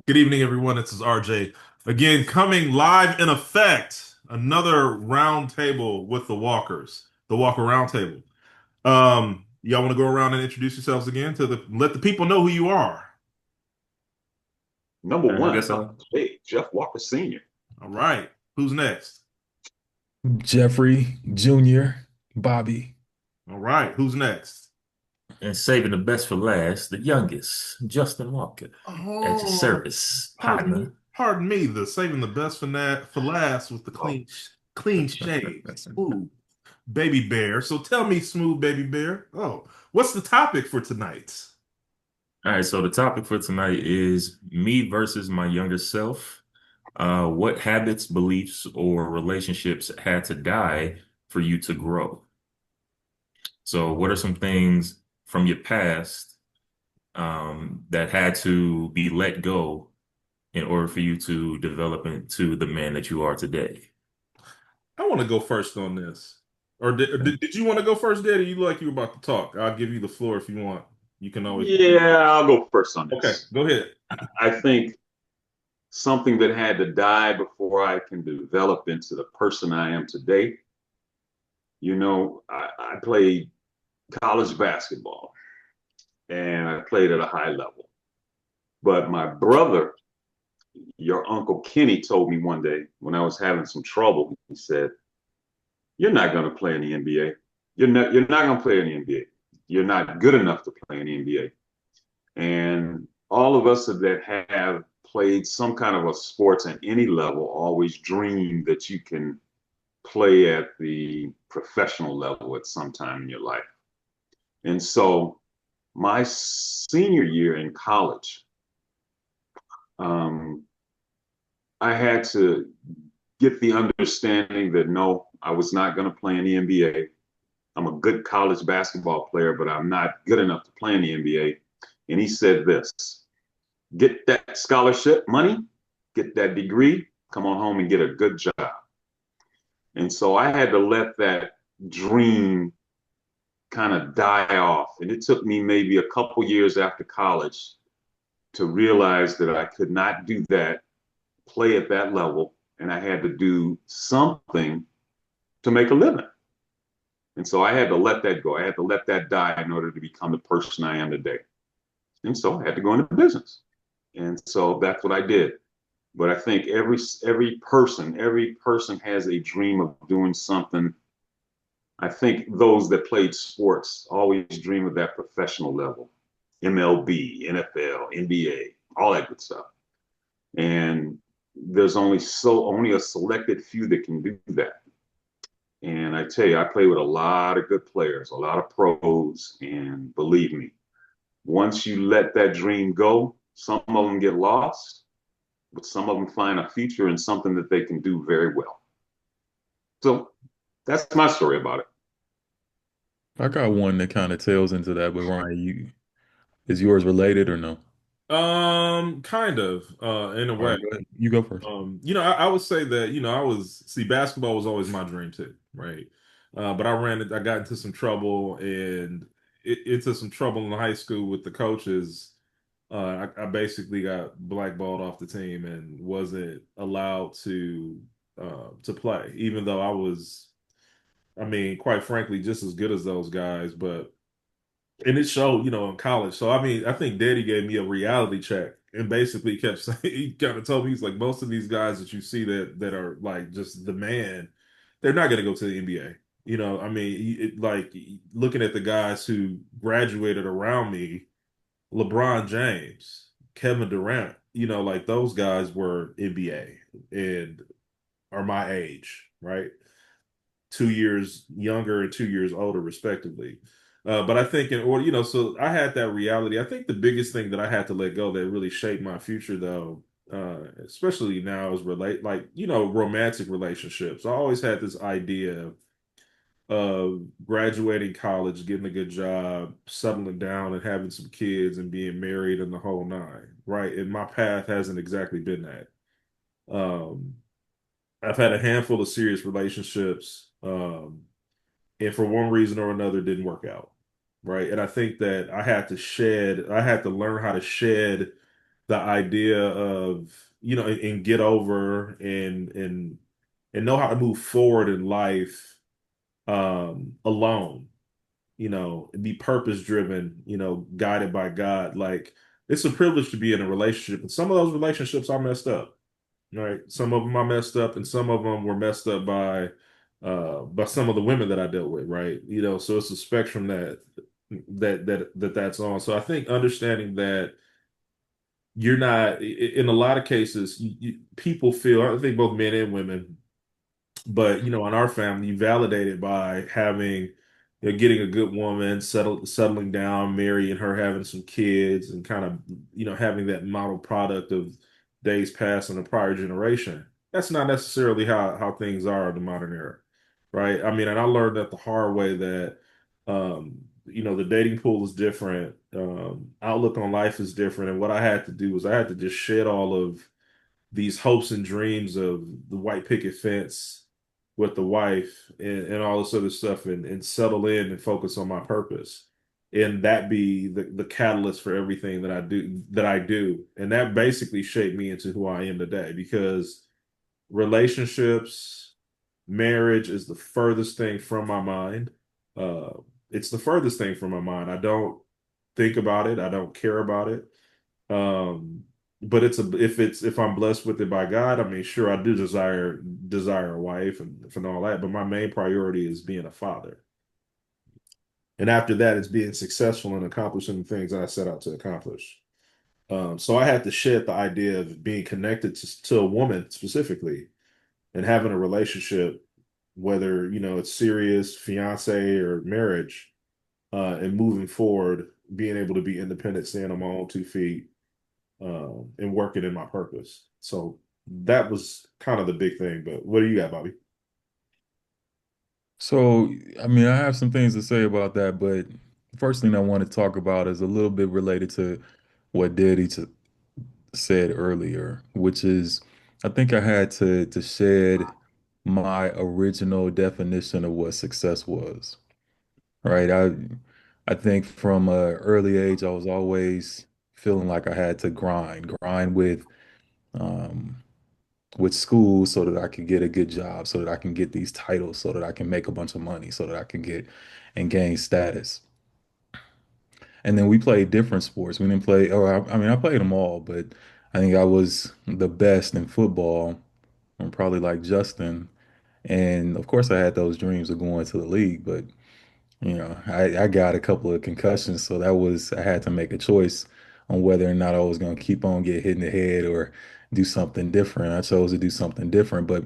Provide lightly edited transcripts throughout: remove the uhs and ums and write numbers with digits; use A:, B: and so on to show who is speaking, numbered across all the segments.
A: Good evening, everyone. This is RJ. Again, coming live in effect. Another round table with the Walker round table. Y'all want to go around and introduce yourselves again to let the people know who you are.
B: Number
C: I
B: one,
C: guess I'll.
B: hey, Jeff Walker Sr.
A: All right. Who's next?
C: Jeffrey Jr., Bobby.
A: All right. Who's next?
C: And saving the best for last, the youngest, Justin Walker. At your
A: Oh,
C: service, partner.
A: pardon me. The saving the best for last with the
B: Oh,
A: clean shave, smooth baby bear. So tell me, smooth baby bear. Oh, what's the topic for tonight?
C: All right, so the topic for tonight is me versus my younger self. What habits, beliefs, or relationships had to die for you to grow? So, what are some things from your past that had to be let go in order for you to develop into the man that you are today?
A: I want to go first on this. Or did you want to go first, Daddy? You look like you were about to talk. I'll give you the floor if you want. You can always.
B: yeah, I'll go first on
A: Okay,
B: this.
A: go ahead.
B: I think something that had to die before I can develop into the person I am today. I played college basketball and I played at a high level. But my brother, your Uncle Kenny, told me one day when I was having some trouble, he said, "You're not going to play in the NBA. You're not going to play in the NBA. You're not good enough to play in the NBA." And all of us that have played some kind of a sports at any level always dream that you can play at the professional level at some time in your life. And so my senior year in college, um, I had to get the understanding that no, I was not going to play in the NBA. I'm a good college basketball player, but I'm not good enough to play in the NBA. And he said this: get that scholarship money, get that degree, come on home and get a good job. And so I had to let that dream kind of die off. And it took me maybe a couple years after college to realize that I could not do that, play at that level, and I had to do something to make a living. And so I had to let that go. I had to let that die in order to become the person I am today. And so I had to go into business. And so that's what I did. But I think every person has a dream of doing something. I think those that played sports always dream of that professional level, MLB, NFL, NBA, all that good stuff. And there's only a selected few that can do that. And I tell you, I play with a lot of good players, a lot of pros, and believe me, once you let that dream go, some of them get lost, but some of them find a future in something that they can do very well. So that's my story about it.
D: I got one that kind of tails into that, but Ryan, is yours related or no?
A: Kind of, in a
D: All
A: way.
D: right, go ahead. You go first.
A: I would say that, basketball was always my dream too, right? But I got into some trouble and into some trouble in high school with the coaches. I basically got blackballed off the team and wasn't allowed to play, even though I mean, quite frankly, just as good as those guys. But and it showed, in college. So I mean, I think Daddy gave me a reality check and basically kept saying, he kind of told me, he's like, most of these guys that you see that are like just the man, they're not going to go to the NBA. I mean, like looking at the guys who graduated around me, LeBron James, Kevin Durant, like those guys were NBA and are my age, right? 2 years younger and 2 years older, respectively. But I think in order, so I had that reality. I think the biggest thing that I had to let go that really shaped my future, though, especially now, is like romantic relationships. I always had this idea of graduating college, getting a good job, settling down, and having some kids and being married and the whole nine, right? And my path hasn't exactly been that. Um, I've had a handful of serious relationships. And for one reason or another didn't work out, right? And I think that I had to learn how to shed the idea of, and get over and know how to move forward in life alone, and be purpose driven, guided by God. Like it's a privilege to be in a relationship. And some of those relationships are messed up, right? Some of them I messed up, and some of them were messed up by some of the women that I dealt with, right? So it's a spectrum that's on. So I think understanding that you're not in a lot of cases, people feel, I think both men and women, but in our family, you validate it by having, getting a good woman, settling down, marrying her, having some kids, and kind of, having that model product of days past in a prior generation. That's not necessarily how things are in the modern era, right? I mean, and I learned that the hard way that, the dating pool is different, outlook on life is different, and what I had to do was I had to just shed all of these hopes and dreams of the white picket fence with the wife and all this other stuff and settle in and focus on my purpose. And that be the catalyst for everything that I do. And that basically shaped me into who I am today because relationships, marriage is the furthest thing from my mind. Uh, it's the furthest thing from my mind. I don't think about it. I don't care about it. Um, but if I'm blessed with it by God, I mean, sure, I do desire a wife and all that, but my main priority is being a father. And after that, it's being successful and accomplishing the things that I set out to accomplish. So I had to shed the idea of being connected to a woman specifically and having a relationship, whether, it's serious, fiance or marriage, and moving forward, being able to be independent, stand on my own 2 feet, and working in my purpose. So that was kind of the big thing. But what do you got, Bobby?
D: So, I mean, I have some things to say about that, but the first thing I want to talk about is a little bit related to what said earlier, which is I think I had to shed my original definition of what success was. Right? I think from an early age I was always feeling like I had to grind um with school so that I could get a good job, so that I can get these titles, so that I can make a bunch of money, so that I can get and gain status. And then we played different sports. We didn't play, or I mean, I played them all, but I think I was the best in football. I'm probably like Justin. And of course, I had those dreams of going to the league, but I got a couple of concussions, so I had to make a choice on whether or not I was going to keep on get hit in the head or do something different. I chose to do something different, but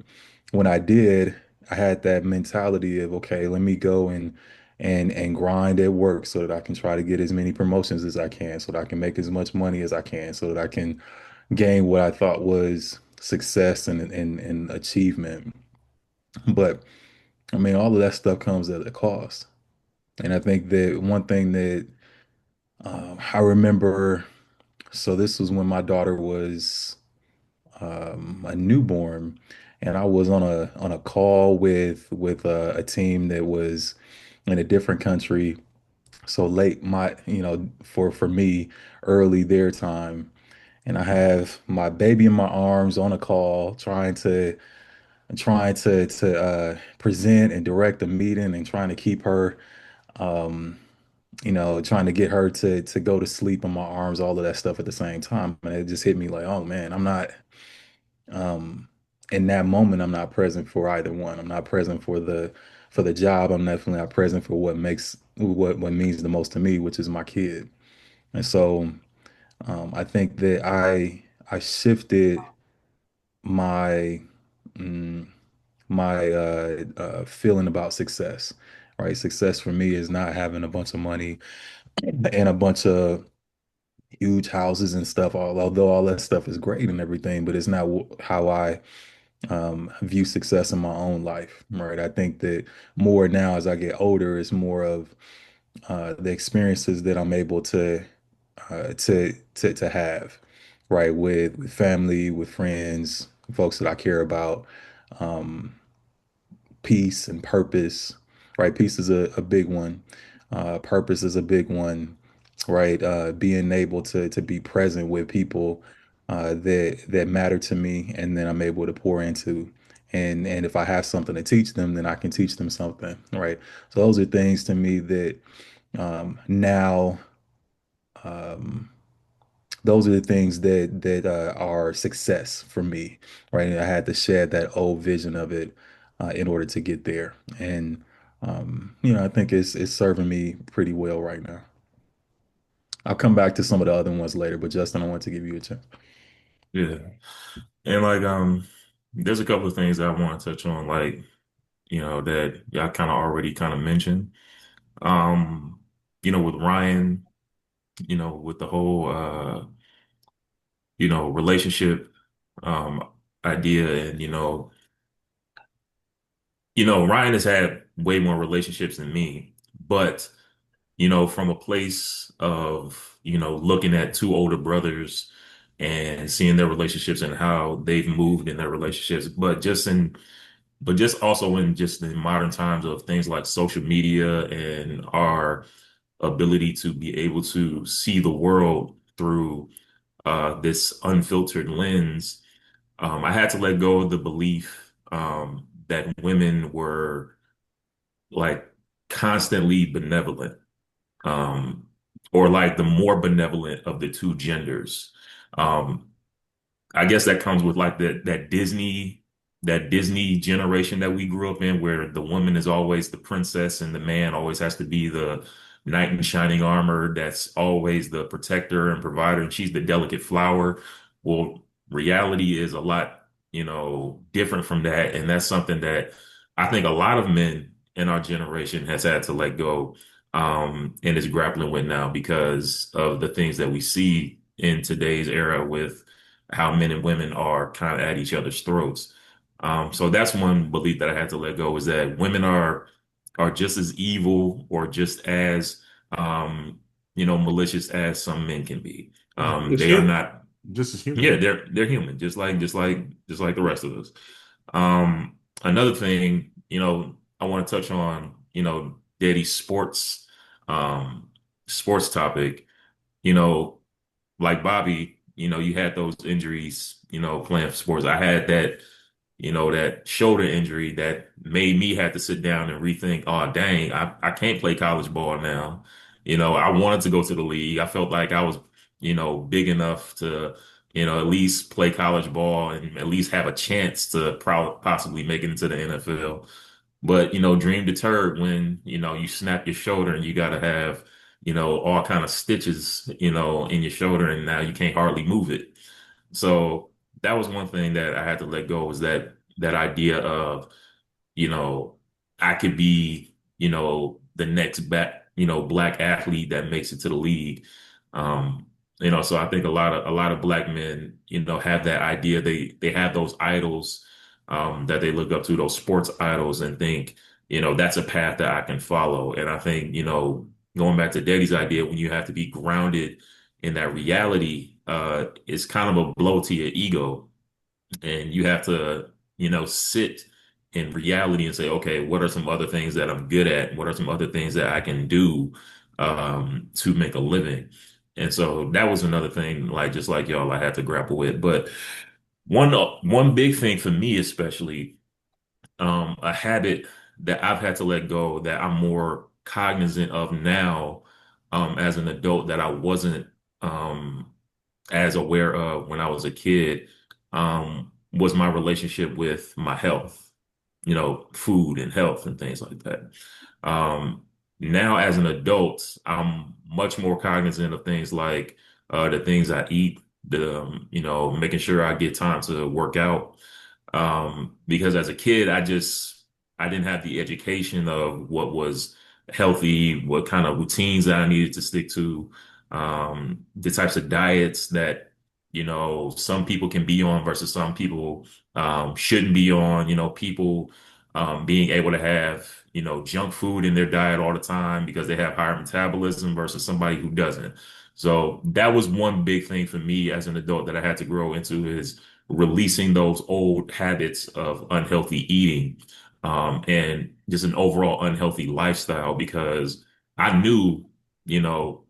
D: when I did, I had that mentality of, okay, let me go and grind at work so that I can try to get as many promotions as I can, so that I can make as much money as I can, so that I can gain what I thought was success and achievement. But I mean, all of that stuff comes at a cost. And I think that one thing that I remember, so this was when my daughter was a newborn, and I was on a call with a team that was in a different country. So late for me, early their time, and I have my baby in my arms on a call, trying to present and direct a meeting, and trying to keep her. Um, trying to get her to go to sleep in my arms, all of that stuff at the same time. And it just hit me like, oh man, I'm not um in that moment, I'm not present for either one. I'm not present for the job. I'm definitely not present for what means the most to me, which is my kid. And so I think that I shifted my mm, my feeling about success. Right. Success for me is not having a bunch of money and a bunch of huge houses and stuff. Although all that stuff is great and everything, but it's not how I view success in my own life. Right. I think that more now as I get older, it's more of the experiences that I'm able to have. Right. With family, with friends, folks that I care about. Um, Peace and purpose. Right. Peace is a big one. Purpose is a big one. right? Being able to be present with people that matter to me, and then I'm able to pour into. And if I have something to teach them, then I can teach them something, right? So those are things to me that now um, those are the things that are success for me, right? And I had to shed that old vision of it in order to get there, and I think it's serving me pretty well right now. I'll come back to some of the other ones later, but Justin, I want to give you a chance.
C: Yeah. And like there's a couple of things that I want to touch on, like, that y'all kind of already kind of mentioned. Um, with Ryan, with the whole relationship idea, and Ryan has had way more relationships than me, but from a place of, looking at two older brothers and seeing their relationships and how they've moved in their relationships, but just also in just the modern times of things like social media and our ability to be able to see the world through this unfiltered lens. I had to let go of the belief that women were like constantly benevolent, um, or like the more benevolent of the two genders. Um, I guess that comes with like that Disney generation that we grew up in, where the woman is always the princess and the man always has to be the knight in shining armor that's always the protector and provider, and she's the delicate flower. Well, reality is a lot, different from that, and that's something that I think a lot of men in our generation has had to let go, and is grappling with now because of the things that we see in today's era with how men and women are kind of at each other's throats. So that's one belief that I had to let go, is that women are just as evil or just as malicious as some men can be.
A: Yeah, it's
C: They are
A: human,
C: not.
A: just as human.
C: Yeah, they're human, just like the rest of us. Another thing, I want to touch on, Daddy's sports topic. You know, like Bobby, you had those injuries, playing sports. I had that shoulder injury that made me have to sit down and rethink, oh, dang, I can't play college ball now. I wanted to go to the league. I felt like I was, big enough to, at least play college ball and at least have a chance to possibly make it into the NFL. But, dream deterred when, you snap your shoulder and you got to have, all kind of stitches, in your shoulder, and now you can't hardly move it. So that was one thing that I had to let go, was that idea of, you know, I could be, the next black athlete that makes it to the league. Um, so I think a lot of black men, have that idea. They have those idols that they look up to, those sports idols, and think, that's a path that I can follow. And I think, going back to Daddy's idea, when you have to be grounded in that reality, is kind of a blow to your ego, and you have to, sit in reality and say, okay, what are some other things that I'm good at? What are some other things that I can do to make a living? And so that was another thing, like just like y'all, I had to grapple with. But one big thing for me, especially, a habit that I've had to let go, that I'm more cognizant of now, as an adult, that I wasn't um, as aware of when I was a kid, was my relationship with my health, food and health and things like that. Um, Now, as an adult, I'm much more cognizant of things like the things I eat, making sure I get time to work out, because as a kid, I didn't have the education of what was healthy, what kind of routines that I needed to stick to, the types of diets that, some people can be on versus some people shouldn't be on, people being able to have, junk food in their diet all the time because they have higher metabolism versus somebody who doesn't. So that was one big thing for me as an adult that I had to grow into, is releasing those old habits of unhealthy eating, and just an overall unhealthy lifestyle, because I knew, you know,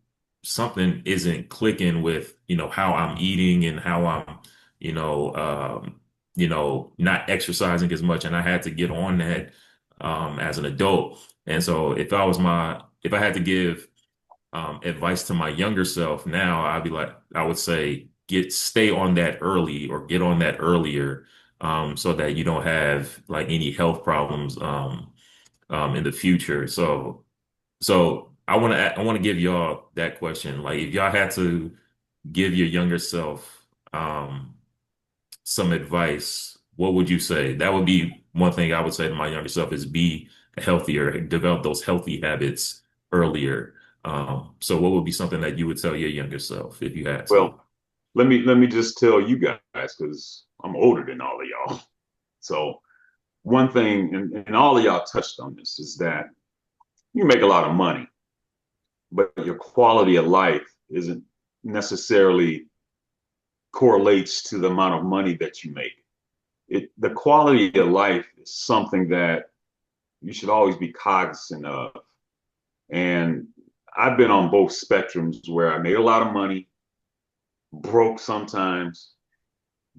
C: something isn't clicking with, how I'm eating and how I'm, you know, not exercising as much. And I had to get on that as an adult. And so if I had to give advice to my younger self now, I would say stay on that early or get on that earlier, so that you don't have like any health problems in the future. So I want to give y'all that question. Like, if y'all had to give your younger self some advice, what would you say? That would be one thing I would say to my younger self is be healthier, develop those healthy habits earlier. So what would be something that you would tell your younger self if you had to?
B: Well, let me just tell you guys because I'm older than all of y'all. So one thing, and all of y'all touched on this, is that you make a lot of money, but your quality of life isn't necessarily correlates to the amount of money that you make. The quality of life is something that you should always be cognizant of. And I've been on both spectrums where I made a lot of money, broke sometimes,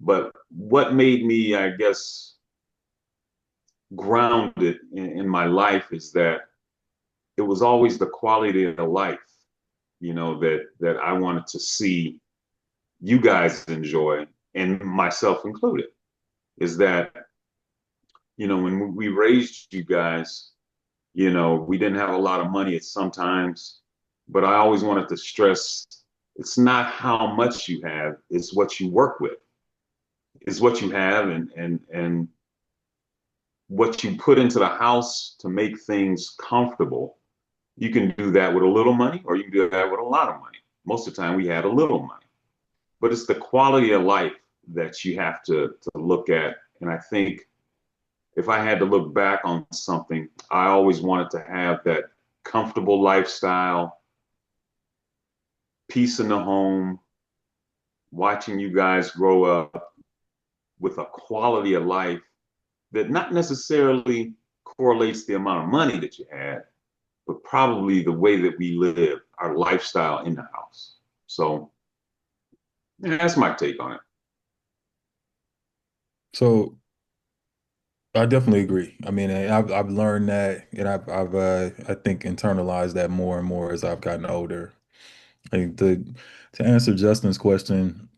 B: but what made me, I guess, grounded in my life is that it was always the quality of the life, that I wanted to see you guys enjoy, and myself included, is that, when we raised you guys, we didn't have a lot of money at sometimes, but I always wanted to stress it's not how much you have, it's what you work with. It's what you have, and what you put into the house to make things comfortable. You can do that with a little money, or you can do that with a lot of money. Most of the time we had a little money, but it's the quality of life that you have to look at. And I think if I had to look back on something, I always wanted to have that comfortable lifestyle, peace in the home, watching you guys grow up with a quality of life that not necessarily correlates the amount of money that you had, but probably the way that we live, our lifestyle in the house. So yeah, that's my take on it.
D: So I definitely agree. I mean, I've learned that, and I think internalized that more and more as I've gotten older. I think to answer Justin's question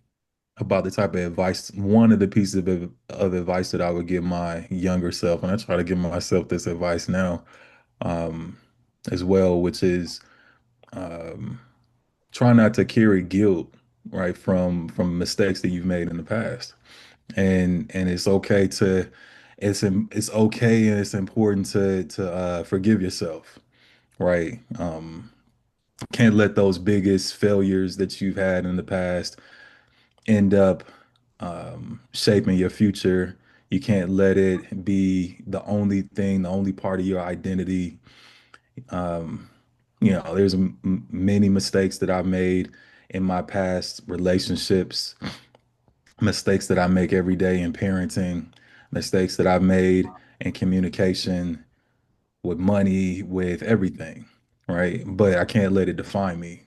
D: about the type of advice, one of the pieces of advice that I would give my younger self, and I try to give myself this advice now, um, as well, which is um, try not to carry guilt, right, from mistakes that you've made in the past. And it's okay to it's okay and it's important to forgive yourself, right? Can't let those biggest failures that you've had in the past end up shaping your future. You can't let it be the only thing, the only part of your identity. Um, there's many mistakes that I've made in my past relationships, mistakes that I make every day in parenting, mistakes that I've made in communication, with money, with everything, right? But I can't let it define me.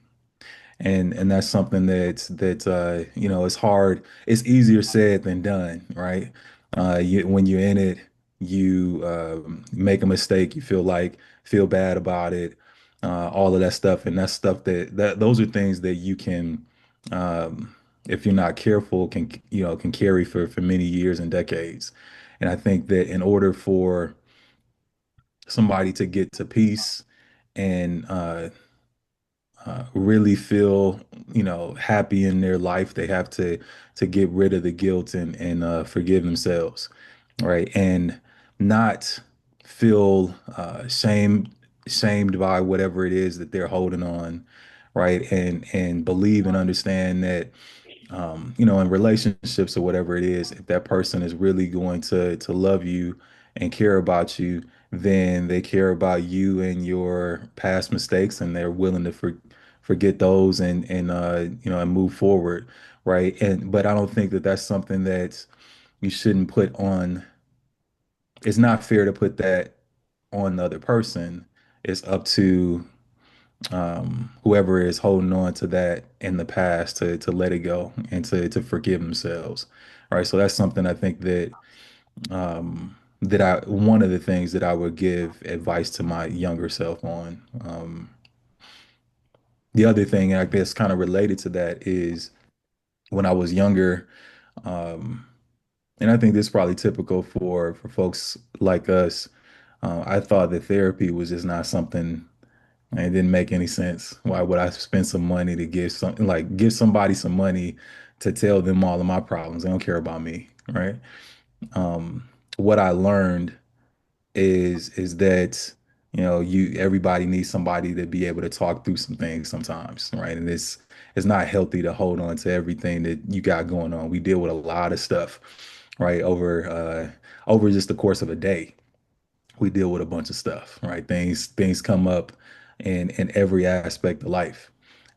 D: And that's something it's hard. It's easier said than done, right? When you're in it, you make a mistake, you feel bad about it, all of that stuff, and that's stuff that those are things that you can, if you're not careful, can carry for many years and decades. And I think that in order for somebody to get to peace and really feel, happy in their life, they have to get rid of the guilt and forgive themselves, right? And not feel shamed by whatever it is that they're holding on, right? And believe and understand that in relationships or whatever it is, if that person is really going to love you and care about you, then they care about you and your past mistakes, and they're willing to forget those and move forward, right? And but I don't think that that's something that you shouldn't put on. It's not fair to put that on the other person. It's up to whoever is holding on to that in the past to let it go and to forgive themselves. Right. So that's something I think that I one of the things that I would give advice to my younger self on. The other thing I guess kind of related to that is when I was younger, um, and I think this is probably typical for folks like us. I thought that therapy was just not something. It didn't make any sense. Why would I spend some money to give somebody some money to tell them all of my problems? They don't care about me, right? What I learned is that you everybody needs somebody to be able to talk through some things sometimes, right? And it's not healthy to hold on to everything that you got going on. We deal with a lot of stuff, right? Over just the course of a day, we deal with a bunch of stuff, right? Things come up in every aspect of life.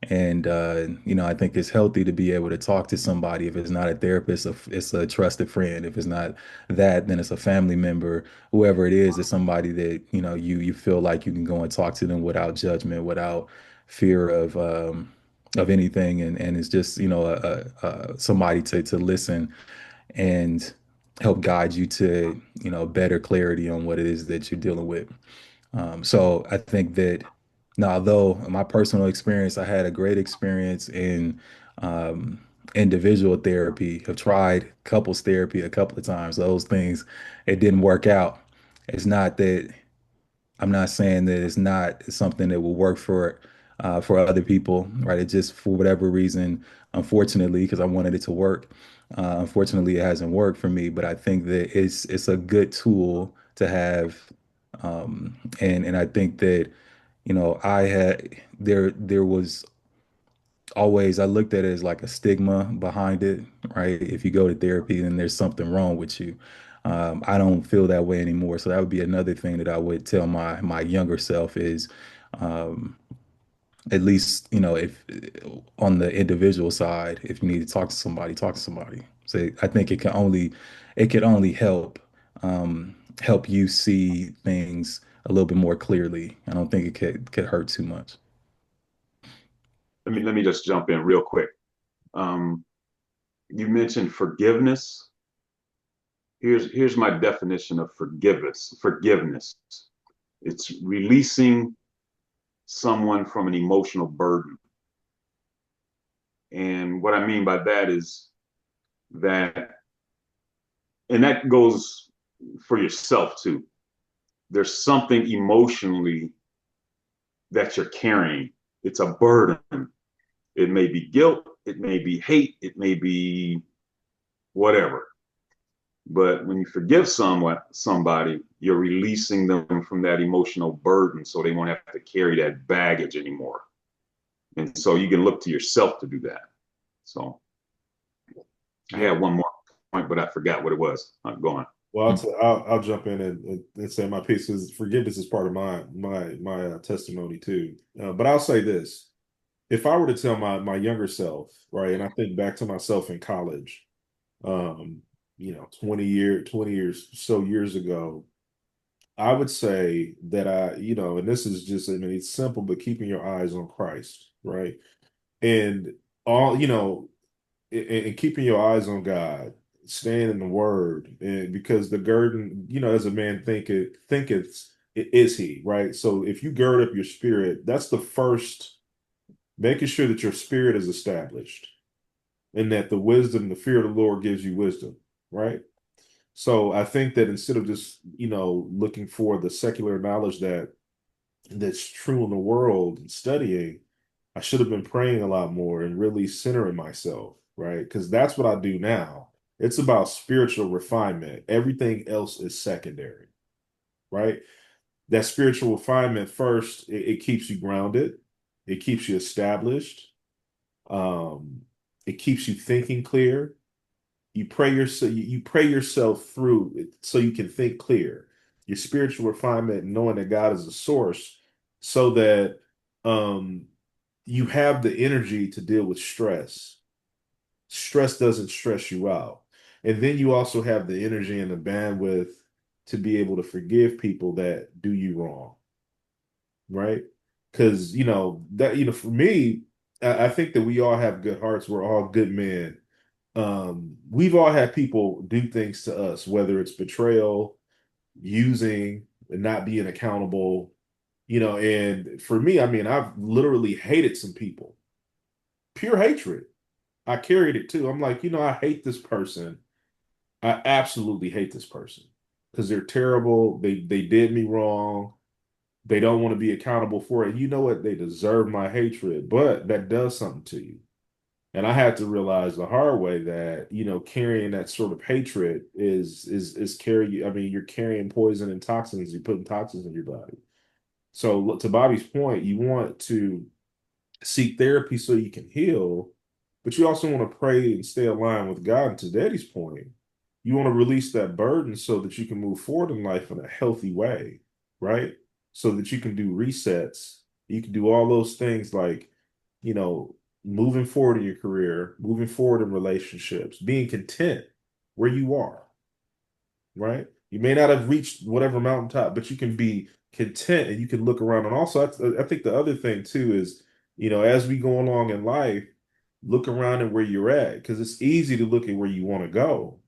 D: And I think it's healthy to be able to talk to somebody. If it's not a therapist, it's a trusted friend. If it's not that, then it's a family member. Whoever it is, it's somebody that you feel like you can go and talk to them without judgment, without fear of anything, and it's just somebody to listen and help guide you to better clarity on what it is that you're dealing with. So I think that now, although in my personal experience, I had a great experience in individual therapy. I've tried couples therapy a couple of times. Those things, it didn't work out. It's not that I'm not saying that it's not something that will work for other people, right? It just for whatever reason, unfortunately, because I wanted it to work. Unfortunately, it hasn't worked for me. But I think that it's a good tool to have, and I think that I had there was always I looked at it as like a stigma behind it, right? If you go to therapy, then there's something wrong with you. I don't feel that way anymore. So that would be another thing that I would tell my younger self is at least, if on the individual side, if you need to talk to somebody, talk to somebody. So I think it could only help you see things a little bit more clearly. I don't think it could hurt too much.
B: Let me just jump in real quick. Um, you mentioned forgiveness. Here's my definition of forgiveness. Forgiveness. It's releasing someone from an emotional burden. And what I mean by that is that, and that goes for yourself too. There's something emotionally that you're carrying. It's a burden. It may be guilt, it may be hate, it may be whatever. But when you forgive somebody, you're releasing them from that emotional burden so they won't have to carry that baggage anymore. And so you can look to yourself to do that. So I had one more point, but I forgot what it was. I'm going.
A: Well, I'll jump in and say my piece because forgiveness is part of my testimony too. But I'll say this: if I were to tell my younger self, right, and I think back to myself in college, um, 20 years so years ago, I would say that and this is just, I mean, it's simple, but keeping your eyes on Christ, right, and all, and keeping your eyes on God, staying in the Word, and because the burden, as a man thinketh, is he, right? So if you gird up your spirit, that's the first, making sure that your spirit is established, and that the wisdom, the fear of the Lord gives you wisdom, right? So I think that instead of just, looking for the secular knowledge that's true in the world and studying, I should have been praying a lot more and really centering myself, right? Because that's what I do now. It's about spiritual refinement. Everything else is secondary, right? That spiritual refinement first, it keeps you grounded, it keeps you established, um, it keeps you thinking clear. You pray yourself through it so you can think clear. Your spiritual refinement, knowing that God is the source, so that um you have the energy to deal with stress. Stress doesn't stress you out. And then you also have the energy and the bandwidth to be able to forgive people that do you wrong, right? Because, that, for me, I think that we all have good hearts. We're all good men. We've all had people do things to us, whether it's betrayal, using, and not being accountable, and for me, I mean, I've literally hated some people, pure hatred. I carried it too. I'm like, I hate this person. I absolutely hate this person because they're terrible. They did me wrong. They don't want to be accountable for it. You know what? They deserve my hatred, but that does something to you. And I had to realize the hard way that, carrying that sort of hatred is carry. I mean, you're carrying poison and toxins. You're putting toxins in your body. So to Bobby's point, you want to seek therapy so you can heal, but you also want to pray and stay aligned with God. And to Daddy's point, you want to release that burden so that you can move forward in life in a healthy way, right? So that you can do resets. You can do all those things like, you know, moving forward in your career, moving forward in relationships, being content where you are, right? You may not have reached whatever mountaintop, but you can be content and you can look around. And also, I think the other thing too is, as we go along in life, look around at where you're at because it's easy to look at where you want to go,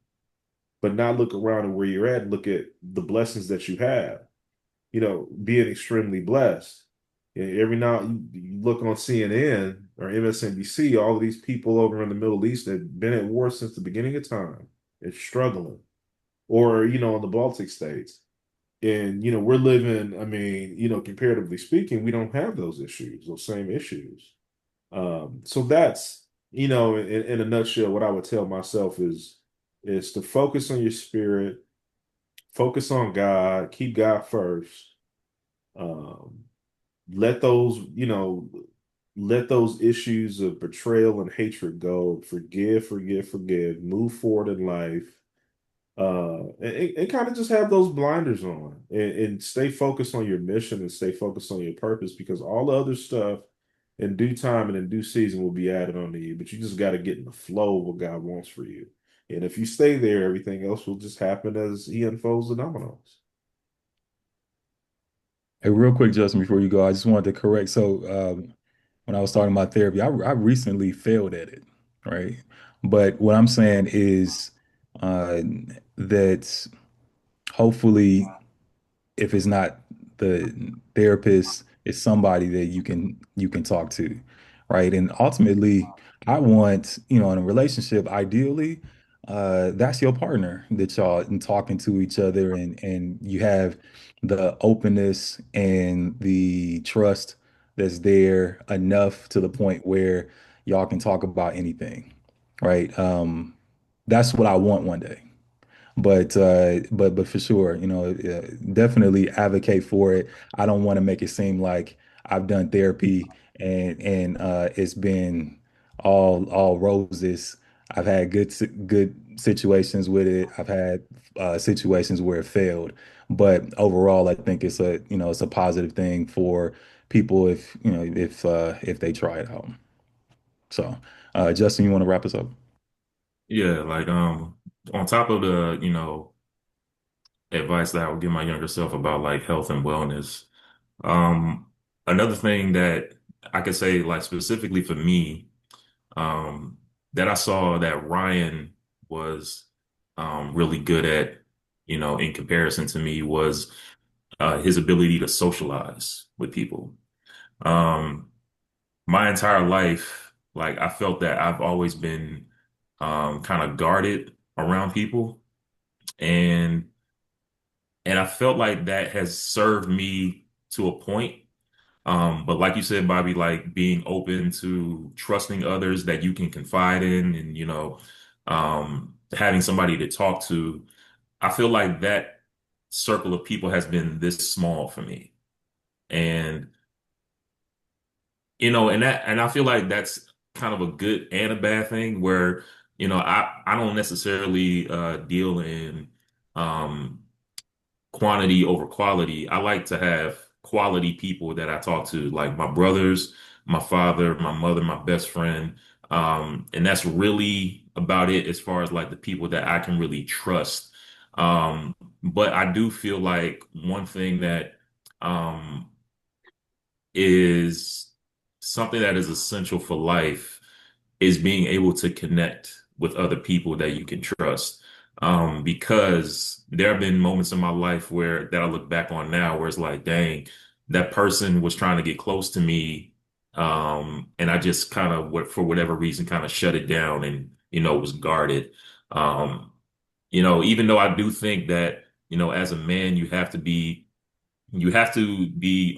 A: but not look around at where you're at and look at the blessings that you have. Being extremely blessed. Every now you look on CNN or MSNBC, all of these people over in the Middle East that have been at war since the beginning of time and struggling, or in the Baltic states. And we're living, I mean, comparatively speaking, we don't have those issues, those same issues. So that's, in a nutshell, what I would tell myself is to focus on your spirit, focus on God, keep God first. Um, let those, let those issues of betrayal and hatred go. Forgive, forgive, forgive. Move forward in life. And kind of just have those blinders on and stay focused on your mission and stay focused on your purpose because all the other stuff in due time and in due season will be added onto you. But you just got to get in the flow of what God wants for you. And if you stay there, everything else will just happen as He unfolds the dominoes.
D: Hey, real quick, Justin, before you go, I just wanted to correct. So, when I was talking about therapy, I recently failed at it, right? But what I'm saying is uh, that hopefully if it's not the therapist, it's somebody that you can talk to, right? And ultimately, I want, in a relationship, ideally, that's your partner that y'all and talking to each other and you have the openness and the trust that's there enough to the point where y'all can talk about anything, right? That's what I want one day. But for sure, definitely advocate for it. I don't want to make it seem like I've done therapy and it's been all roses. I've had good situations with it. I've had situations where it failed, but overall, I think it's a positive thing for people if they try it out. So, Justin, you want to wrap us up?
C: Yeah, like on top of the, advice that I would give my younger self about like health and wellness. Um, Another thing that I could say, like specifically for me, um, that I saw that Ryan was really good at, in comparison to me was his ability to socialize with people. Um, my entire life, like I felt that I've always been kind of guarded around people, and I felt like that has served me to a point. But like you said, Bobby, like being open to trusting others that you can confide in and, having somebody to talk to, I feel like that circle of people has been this small for me. And, and I feel like that's kind of a good and a bad thing where, I don't necessarily deal in um quantity over quality. I like to have quality people that I talk to, like my brothers, my father, my mother, my best friend. And that's really about it as far as like the people that I can really trust. But I do feel like one thing that um is something that is essential for life is being able to connect with other people that you can trust. Because there have been moments in my life where that I look back on now where it's like, dang, that person was trying to get close to me. And I just kind of, for whatever reason, kind of shut it down and, was guarded. Um, even though I do think that, as a man, you have to be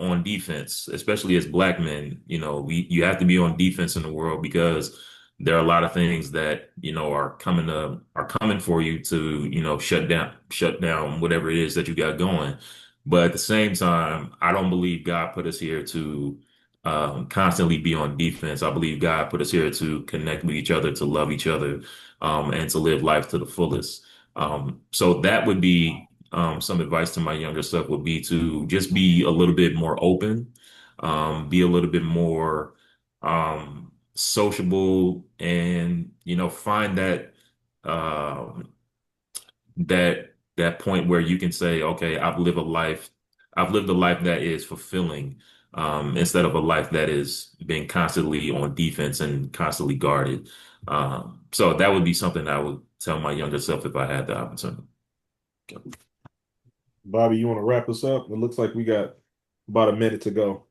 C: on defense, especially as black men. You have to be on defense in the world because there are a lot of things that are coming for you to shut down whatever it is that you got going. But at the same time, I don't believe God put us here to constantly be on defense. I believe God put us here to connect with each other, to love each other, and to live life to the fullest. So that would be some advice to my younger self would be to just be a little bit more open, be a little bit more sociable, and find that point where you can say, okay, I've lived a life that is fulfilling, instead of a life that is being constantly on defense and constantly guarded. So that would be something I would tell my younger self if I had the opportunity.
A: Bobby, you want to wrap us up? It looks like we got about a minute to go.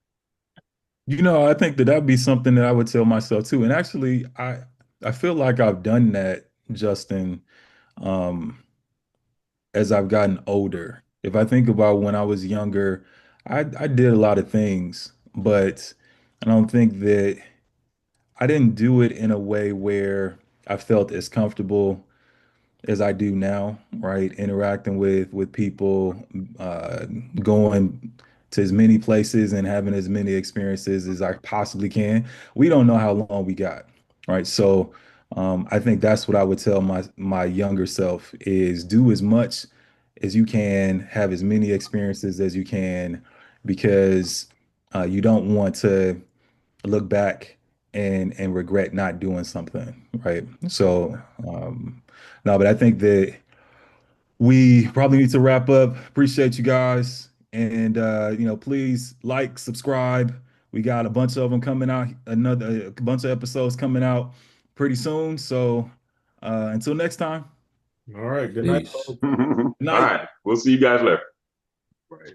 D: I think that that'd be something that I would tell myself too. And actually, I feel like I've done that, Justin, um, as I've gotten older. If I think about when I was younger, I did a lot of things, but I don't think that I didn't do it in a way where I felt as comfortable as I do now, right? Interacting with people, uh, going to as many places and having as many experiences as I possibly can. We don't know how long we got, right? So I think that's what I would tell my younger self is do as much as you can, have as many experiences as you can, because you don't want to look back and regret not doing something, right? So no, but I think that we probably need to wrap up. Appreciate you guys. And please like, subscribe. We got a bunch of them coming out, another a bunch of episodes coming out pretty soon. So until next time,
A: All right. Good night,
C: Peace.
A: folks.
B: All
D: good night.
B: right. We'll see you guys later.
A: Right.